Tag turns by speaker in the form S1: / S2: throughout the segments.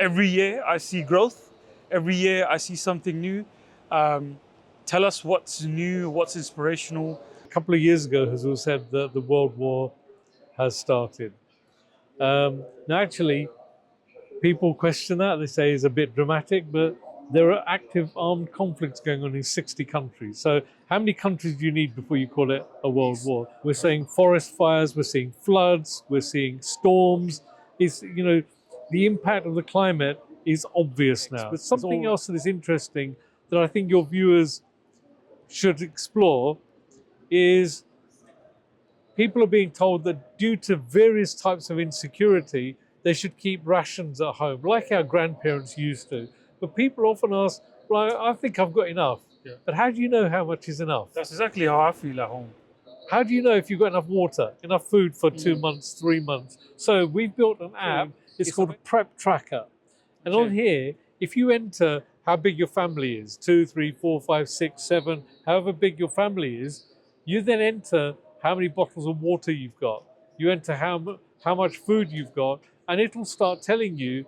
S1: every year I see growth. Every year I see something new. Tell us what's new, what's inspirational.
S2: A couple of years ago, Hazur said that the World War has started. Now, actually, people question that. They say it's a bit dramatic, but there are active armed conflicts going on in 60 countries. So how many countries do you need before you call it a world war? We're seeing forest fires, we're seeing floods, we're seeing storms. It's, the impact of the climate is obvious now. But something else that is interesting that I think your viewers should explore is people are being told that due to various types of insecurity, they should keep rations at home, like our grandparents used to. But people often ask, well, I think I've got enough. Yeah. But how do you know how much is enough?
S1: That's exactly how I feel at home.
S2: How do you know if you've got enough water, enough food for 2 months, 3 months? So we've built an app, it's called a Prep Tracker. And on here, if you enter how big your family is, 2, 3, 4, 5, 6, 7, however big your family is, you then enter how many bottles of water you've got. You enter how much food you've got, and it'll start telling you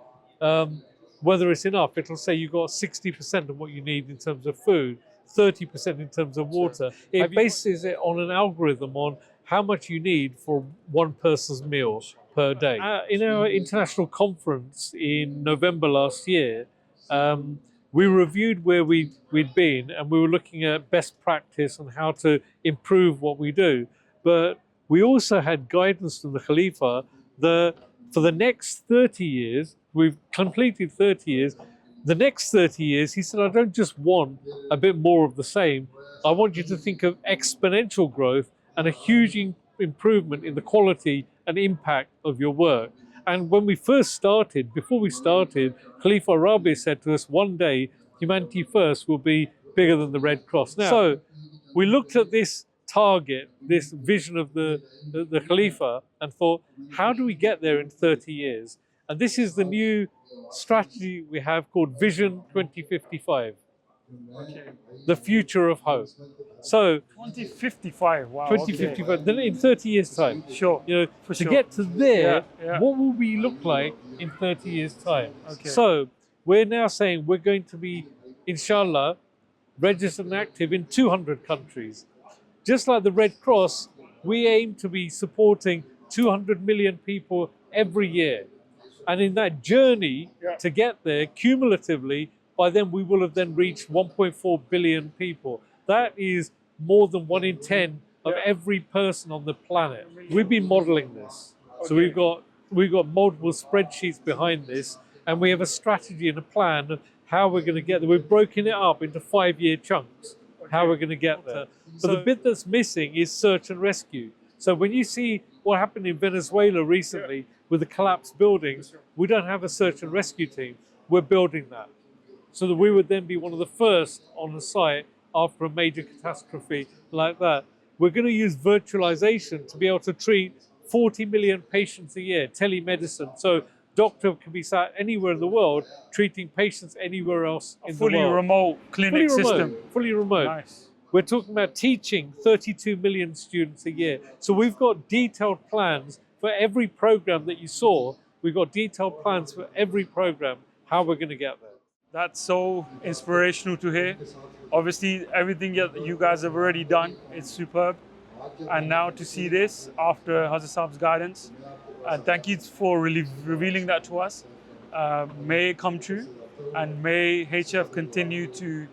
S2: whether it's enough. It'll say you've got 60% of what you need in terms of food, 30% in terms of water. It bases it on an algorithm on how much you need for one person's meal per day. In our international conference in November last year, we reviewed where we'd been, and we were looking at best practice and how to improve what we do. But we also had guidance from the Khalifa that for the next 30 years, we've completed 30 years, the next 30 years, he said, I don't just want a bit more of the same. I want you to think of exponential growth and a huge improvement in the quality and impact of your work. And when we first started, before we started, Khalifa Rabi said to us, one day, Humanity First will be bigger than the Red Cross. Now, so we looked at this target, this vision of the Khalifa, and thought, how do we get there in 30 years? And this is the new strategy we have called Vision 2055, the future of hope. So
S1: 2055, wow.
S2: 2055, then in 30 years' time.
S1: Sure.
S2: To get to there, what will we look like in 30 years' time? Okay. So we're now saying we're going to be, inshallah, registered and active in 200 countries. Just like the Red Cross, we aim to be supporting 200 million people every year. And in that journey to get there, cumulatively, by then we will have then reached 1.4 billion people. That is more than 1 in 10 of every person on the planet. We've been modeling this. So we've got multiple spreadsheets behind this, and we have a strategy and a plan of how we're going to get there. We've broken it up into 5-year chunks, how we're going to get there. But the bit that's missing is search and rescue. So when you see what happened in Venezuela recently with the collapsed buildings, we don't have a search and rescue team. We're building that, so that we would then be one of the first on the site after a major catastrophe like that. We're going to use virtualization to be able to treat 40 million patients a year, telemedicine. So doctor can be sat anywhere in the world treating patients anywhere else in the world.
S1: Fully remote clinic system.
S2: Fully remote.
S1: Nice.
S2: We're talking about teaching 32 million students a year. So we've got detailed plans for every program that you saw. We've got detailed plans for every program, how we're going to get there.
S1: That's so inspirational to hear. Obviously, everything that you guys have already done, it's superb. And now to see this after Hazrat Saab's guidance, thank you for revealing that to us. May it come true, and may HF continue to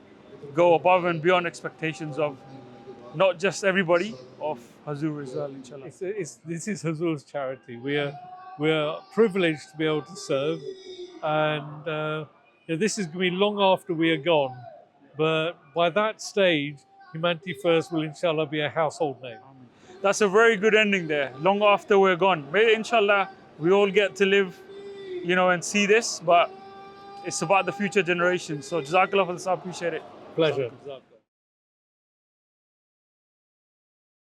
S1: go above and beyond expectations of not just everybody, of Hazur as well, inshallah.
S2: This is Hazur's charity. We are privileged to be able to serve, and this is going to be long after we are gone. But by that stage, Humanity First will inshallah be a household name.
S1: That's a very good ending there. Long after we're gone. May inshallah we all get to live, and see this, but it's about the future generations. So Jazakallah, I appreciate it.
S2: Pleasure.